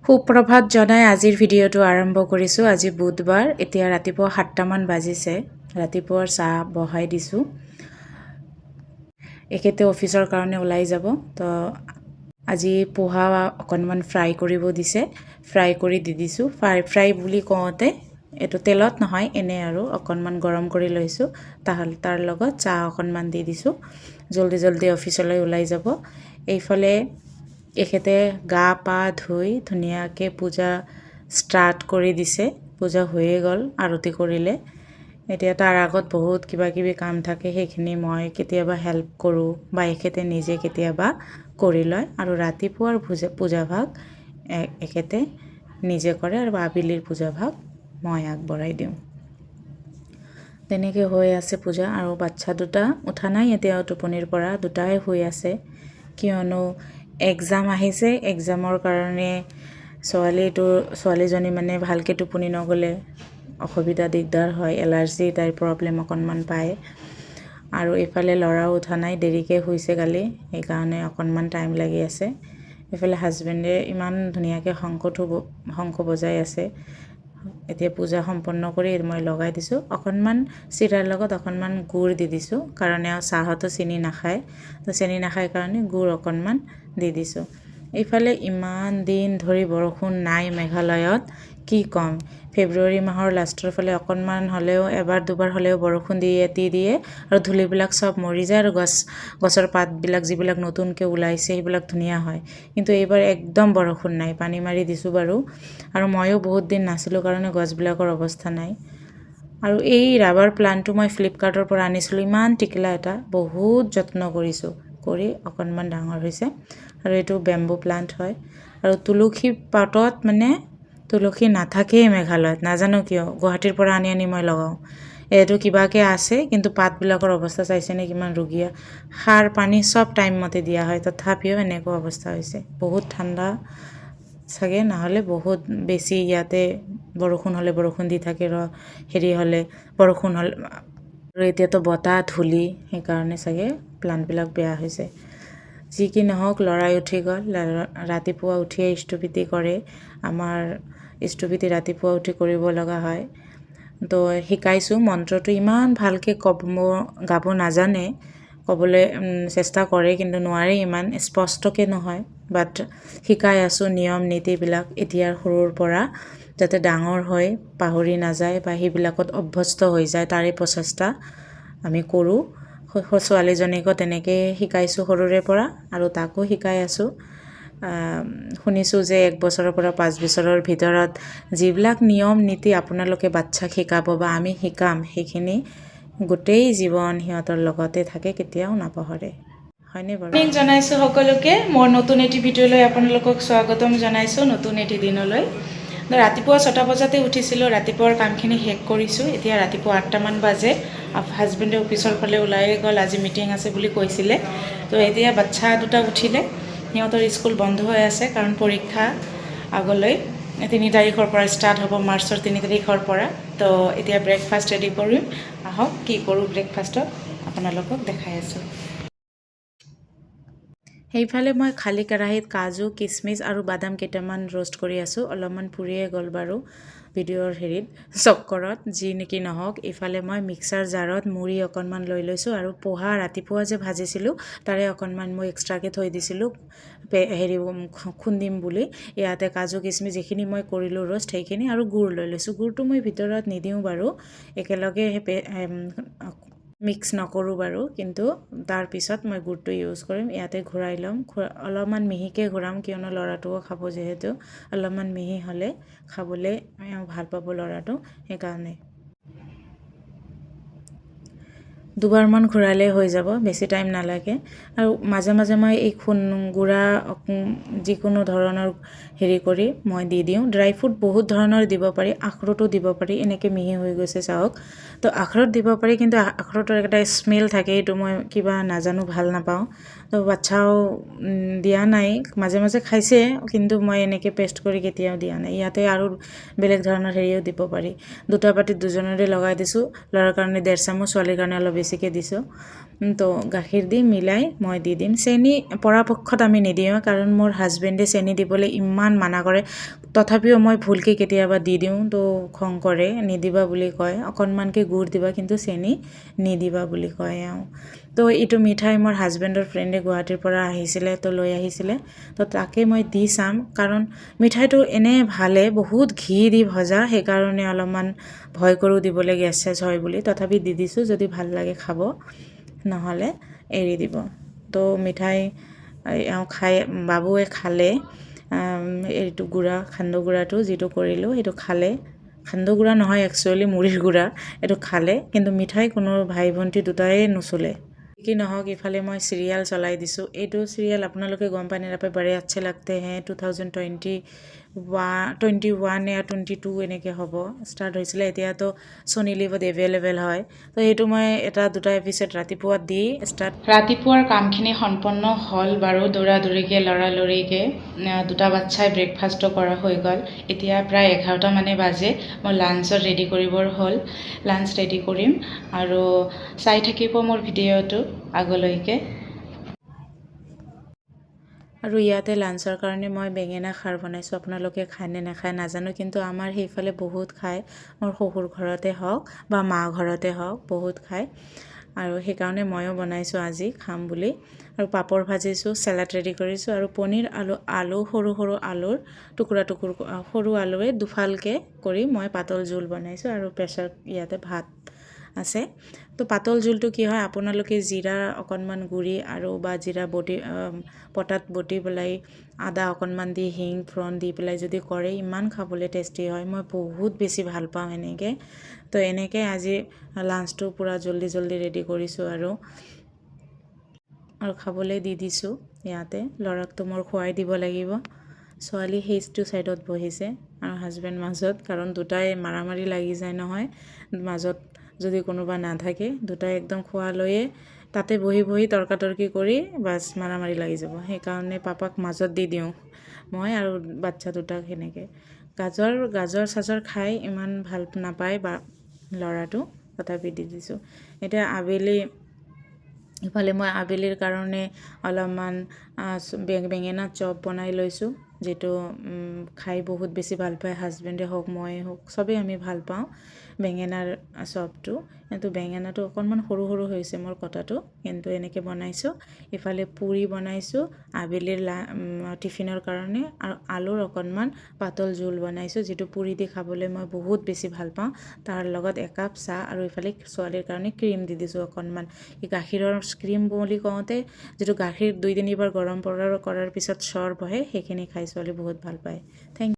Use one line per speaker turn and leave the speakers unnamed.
সুপ্ৰভাত জনাই আজিৰ ভিডিঅ'টো আৰম্ভ কৰিছোঁ। আজি বুধবাৰ, এতিয়া ৰাতিপুৱা 7টামান বাজিছে। ৰাতিপুৱাৰ চাহ বহাই দিছোঁ। এখেতে অফিচৰ কাৰণে ওলাই যাব, তো আজি পোহা অকণমান ফ্ৰাই কৰিব দিছে, ফ্ৰাই কৰি দি দিছোঁ। ফ্ৰাই বুলি কওঁতে এইটো তেলত নহয়, এনেই আৰু অকণমান গৰম কৰি লৈছোঁ। তাৰ লগত চাহ অকণমান দি দিছোঁ। জল্দি অফিচলৈ ওলাই যাব। এইফালে এখেতে গা পা ধুই ধুনীয়াকৈ পূজা ষ্টাৰ্ট কৰি দিছে। পূজা হৈয়ে গ'ল, আৰতি কৰিলে। এতিয়া তাৰ আগত বহুত কিবা কিবি কাম থাকে, সেইখিনি মই কেতিয়াবা হেল্প কৰোঁ বা এখেতে নিজে কেতিয়াবা কৰি লয়। আৰু ৰাতিপুৱাৰ পূজাভাগ এখেতে নিজে কৰে আৰু আবেলিৰ পূজাভাগ মই আগবঢ়াই দিওঁ। তেনেকৈ হৈ আছে পূজা। আৰু বাচ্ছা দুটা উঠা নাই এতিয়াও টোপনিৰ পৰা, দুটাই শুই আছে। কিয়নো এক্সাম আহিছে, এক্সামৰ কাৰণে ছোৱালীজনী মানে ভালকৈ টোপনি নগ'লে অসুবিধা দিগদাৰ হয়, এলাৰ্জি তাইৰ প্ৰব্লেম অকণমান পায়। আৰু এইফালে ল'ৰাও উঠা নাই, দেৰিকৈ শুইছে কালি, সেইকাৰণে অকণমান টাইম লাগি আছে। এইফালে হাজবেণ্ডে ইমান ধুনীয়াকৈ শংখ বজাই আছে। এতিয়া পূজা সম্পন্ন কৰি মই লগাই দিছোঁ। অকণমান চিৰাৰ লগত অকণমান গুড় দি দিছোঁ, কাৰণে চাহতো চেনি নাখায়, তো চেনি নাখায় কাৰণে গুড় অকণমান দি দিছোঁ। এইফালে ইমান দিন ধৰি বৰষুণ নাই মেঘালয়ত, কি ক'ম। ফেব্ৰুৱাৰী মাহৰ লাষ্টৰ ফালে অকণমান হ'লেও এবাৰ দুবাৰ হ'লেও বৰষুণ দিয়ে আৰু ধূলিবিলাক চব মৰি যায় আৰু গছৰ পাতবিলাক যিবিলাক নতুনকৈ ওলাইছে সেইবিলাক ধুনীয়া হয়। কিন্তু এইবাৰ একদম বৰষুণ নাই। পানী মাৰি দিছোঁ বাৰু, আৰু ময়ো বহুত দিন নাছিলোঁ কাৰণে গছবিলাকৰ অৱস্থা নাই। আৰু এই ৰাবাৰ প্লাণ্টটো মই ফ্লিপকাৰ্টৰ পৰা আনিছিলোঁ, ইমান টিকলা এটা, বহুত যত্ন কৰি অকণমান ডাঙৰ হৈছে। আৰু এইটো বেম্বু প্লাণ্ট হয়। আৰু তুলসী পাতত মানে তুলসী নাথাকেই মেঘালয়ত, নাজানো কিয়। গুৱাহাটীৰ পৰা আনি মই লগাওঁ। এইটো কিবাকৈ আছে, কিন্তু পাতবিলাকৰ অৱস্থা চাইছেনে কিমান ৰুগীয়া। সাৰ পানী চব টাইমমতে দিয়া হয়, তথাপিও এনেকুৱা অৱস্থা হৈছে। বহুত ঠাণ্ডা চাগে, নহ'লে বহুত বেছি ইয়াতে বৰষুণ হ'লে বৰষুণ দি থাকে, বৰষুণ হ'লে। আৰু এতিয়াতো বতাহ ধূলি, সেইকাৰণে চাগে প্লাণ্টবিলাক বেয়া হৈছে। যি কি নহওক, ল'ৰাই উঠি গ'ল। ৰাতিপুৱা উঠিয়ে ইষ্টুপিতি কৰে। আমাৰ ইষ্টুপিতি ৰাতিপুৱা উঠি কৰিব লগা হয়। তো শিকাইছোঁ মন্ত্ৰটো, ইমান ভালকৈ গাব নাজানে, ক'বলৈ চেষ্টা কৰে কিন্তু নোৱাৰে, ইমান স্পষ্টকৈ নহয়। বাট শিকাই আছোঁ নিয়ম নীতিবিলাক এতিয়াৰ সৰুৰ পৰা, যাতে ডাঙৰ হৈ পাহৰি নাযায় বা সেইবিলাকত অভ্যস্ত হৈ যায়, তাৰে প্ৰচেষ্টা আমি কৰোঁ। ছোৱালীজনীকো তেনেকৈ শিকাইছোঁ সৰুৰে পৰা, আৰু তাকো শিকাই আছোঁ। শুনিছোঁ যে 1 বছৰৰ পৰা 5 বছৰৰ ভিতৰত যিবিলাক নিয়ম নীতি আপোনালোকে বাচ্ছাক শিকাব বা আমি শিকাম, সেইখিনি গোটেই জীৱন সিহঁতৰ লগতে থাকে, কেতিয়াও নাপাহৰে। হয়নে বাৰু? জনাইছোঁ সকলোকে, মোৰ নতুন এটি ভিডিঅ'লৈ আপোনালোকক স্বাগতম জনাইছোঁ, নতুন এটি দিনলৈ। ৰাতিপুৱা 6টা বজাতে উঠিছিলোঁ, ৰাতিপুৱাৰ কামখিনি শেষ কৰিছোঁ। এতিয়া ৰাতিপুৱা 8টামান বাজে। হাজবেণ্ডে অফিচৰ ফালে ওলাই গ'ল, আজি মিটিং আছে বুলি কৈছিলে। তো এতিয়া বাচ্ছা দুটা উঠিলে, সিহঁতৰ স্কুল বন্ধ হৈ আছে কাৰণ পৰীক্ষা আগলৈ 3 তাৰিখৰ পৰা ষ্টাৰ্ট হ'ব, মাৰ্চৰ 3 তাৰিখৰ পৰা। তো এতিয়া ব্ৰেকফাষ্ট ৰেডি কৰিম। আহক কি কৰোঁ ব্ৰেকফাষ্টত আপোনালোকক দেখাই আছোঁ। সেইফালে মই খালী কেৰাহীত কাজু, কিচমিচ আৰু বাদাম কেইটামান ৰোষ্ট কৰি আছোঁ। অলপমান পুৰিয়ে গ'ল বাৰু ভিডিঅ'ৰ চক্কৰত, যি নেকি নহওক। ইফালে মই মিক্সাৰ জাৰত মুড়ি অকণমান লৈ লৈছোঁ, আৰু পোহা ৰাতিপুৱা যে ভাজিছিলোঁ তাৰে অকণমান মই এক্সট্ৰাকৈ থৈ দিছিলোঁ, খুন্দিম বুলি। ইয়াতে কাজু কিচমিচ যিখিনি মই কৰিলোঁ ৰোষ্ট, সেইখিনি আৰু গুড় লৈ লৈছোঁ। গুড়টো মই ভিতৰত নিদিওঁ বাৰু, একেলগে মিক্স নকৰোঁ বাৰু, কিন্তু তাৰপিছত মই গুড়টো ইউজ কৰিম। ইয়াতে ঘূৰাই ল'ম, অলপমান মিহিকৈ ঘূৰাম, কিয়নো ল'ৰাটোও খাব যিহেতু। অলপমান মিহি হ'লে খাবলৈ ভাল পাব ল'ৰাটো, সেইকাৰণে। দুবাৰমান ঘূৰালে হৈ যাব, বেছি টাইম নালাগে। আৰু মাজে মাজে মই এই গুড়া যিকোনো ধৰণৰ কৰি মই দি দিওঁ। ড্ৰাই ফ্ৰুট বহুত ধৰণৰ দিব পাৰি, আখৰোটো দিব পাৰি। এনেকৈ মিহি হৈ গৈছে চাওক। তো আখৰোট দিব পাৰি, কিন্তু আখৰোটৰ এটা স্মেল থাকে, এইটো মই কিবা নাজানো, ভাল নাপাওঁ। তো বাচ্ছাও দিয়া নাই, মাজে মাজে খাইছে, কিন্তু মই এনেকৈ পেষ্ট কৰি কেতিয়াও দিয়া নাই। ইয়াতে আৰু বেলেগ ধৰণৰ দিব পাৰি। 2টা বাটিত দুজনৰে লগাই দিছোঁ। ল'ৰাৰ কাৰণে 1.5 চামুচ, ছোৱালীৰ কাৰণে অলপ বেছিকৈ দিছোঁ তো গাখীৰ দি মিলাই মই দি দিম চেনি পৰাপক্ষত আমি নিদিওঁ কাৰণ মোৰ হাজবেণ্ডে চেনি দিবলৈ ইমান মানা কৰে তথাপিও মই ভুলকৈ কেতিয়াবা দি দিওঁ তো খং কৰে নিদিবা বুলি কয় অকণমানকৈ গুড় দিবা কিন্তু চেনি নিদিবা বুলি কয় তো এইটো মিঠাই মোৰ হাজবেণ্ডৰ ফ্ৰেণ্ডে গুৱাহাটীৰ পৰা আহিছিলে তো লৈ আহিছিলে তো তাকে মই দি চাম কাৰণ মিঠাইটো এনে ভালে বহুত ঘি দি ভজা সেইকাৰণে অলপমান ভয় কৰোঁ দিবলৈ গেছ চেছ হয় বুলি তথাপি দি দিছোঁ যদি ভাল লাগে খাব নহ'লে এৰি দিব তো মিঠাই খাই বাবুৱে খালে এইটো গুড়া সান্দহ গুড়াটো যিটো কৰিলোঁ সেইটো খালে সান্দহ গুড়া নহয় একচুৱেলি মুড়িৰ গুড়া এইটো খালে কিন্তু মিঠাই কোনো ভাই ভণ্টি দুটাই নুচুলে কি নহওক ইফালে মই চিৰিয়েল চলাই দিছোঁ এইটো চিৰিয়েল আপোনালোকে গম পাই নাপায় বাৰে আচ্ছা লাগতে হে 2021 या 22 এনেকৈ হ'ব ষ্টাৰ্ট হৈছিলে এতিয়াতো ছনী লিভত এভেইলেবল হয় তো সেইটো মই এটা দুটা এপিছড ৰাতিপুৱা দি ৰাতিপুৱাৰ কামখিনি সম্পন্ন হ'ল বাৰু দৌৰাদৌৰিকৈ লৰালৰিকৈ দুটা বাচ্ছাই ব্ৰেকফাষ্টটো কৰা হৈ গ'ল এতিয়া প্ৰায় 11টা মানে বাজে মই লাঞ্চত ৰেডি কৰিবৰ হ'ল লাঞ্চ ৰেডি কৰিম আৰু চাই থাকিব মোৰ ভিডিঅ'টো আগলৈকে আৰু ইয়াতে লাঞ্চৰ কাৰণে মই বেঙেনা খাৰ বনাইছোঁ আপোনালোকে খায় নে নাখায় নাজানো কিন্তু আমাৰ সেইফালে বহুত খায় মোৰ শহুৰ ঘৰতে হওক বা মা ঘৰতে হওক বহুত খায় আৰু সেইকাৰণে ময়ো বনাইছোঁ আজি খাম বুলি আৰু পাপৰ ভাজিছোঁ চেলাড ৰেডি কৰিছোঁ আৰু পনীৰ আলু সৰু সৰু আলুৰ টুকুৰা সৰু আলুৱে দুফালকৈ কৰি মই পাতল জোল বনাইছোঁ আৰু প্ৰেছাৰ ইয়াতে ভাত আছে তো পাতল জোলটো কি হয় আপোনালোকে জিৰা অকণমান গুড়ি আৰু বা জিৰা বটি পটাত বটি পেলাই আদা অকণমান দি হিং ফ্ৰণ দি পেলাই যদি কৰে ইমান খাবলৈ টেষ্টি হয় মই বহুত বেছি ভাল পাওঁ এনেকৈ তো এনেকৈ আজি লাঞ্চটো পূৰা জল্দি ৰেডি কৰিছোঁ আৰু খাবলৈ দি দিছোঁ ইয়াতে ল'ৰাকতো মোৰ খুৱাই দিব লাগিব ছোৱালী সেইটো ছাইডত বহিছে আৰু হাজবেণ্ড মাজত কাৰণ দুটাই মাৰামাৰি লাগি যায় নহয় মাজত যদি কোনোবা নাথাকে দুটাই একদম খোৱা লৈয়ে তাতে বহি তৰ্কাতৰ্কি কৰি বাছ মাৰামাৰি লাগি যাব সেইকাৰণে পাপাক মাজত দি দিওঁ মই আৰু বাচ্ছা দুটাক সেনেকৈ গাজৰ চাজৰ খাই ইমান ভাল নাপায় বা ল'ৰাটো তথাপি দি দিছোঁ এতিয়া আবেলি ইফালে মই আবেলিৰ কাৰণে অলপমান বেঙেনা চপ বনাই লৈছোঁ যিটো খাই বহুত বেছি ভাল পায় হাজবেণ্ডে হওক ময়ে হওক চবেই আমি ভাল পাওঁ বেঙেনাৰ চপটো কিন্তু বেঙেনাটো অকণমান সৰু হৈছে মোৰ কটাটো কিন্তু এনেকৈ বনাইছোঁ ইফালে পুৰি বনাইছোঁ আবেলিৰ টিফিনৰ কাৰণে আৰু আলুৰ অকণমান পাতল জোল বনাইছোঁ যিটো পুৰি দি খাবলৈ মই বহুত বেছি ভাল পাওঁ তাৰ লগত একাপ চাহ আৰু ইফালে ছোৱালীৰ কাৰণে ক্ৰীম দি দিছোঁ অকণমান গাখীৰৰ ক্ৰীম বুলি কওঁতে যিটো গাখীৰ 2-3 বাৰ গৰম কৰাৰ পিছত চৰ বহে সেইখিনি খাই ছোৱালী বহুত ভাল পায় থেংক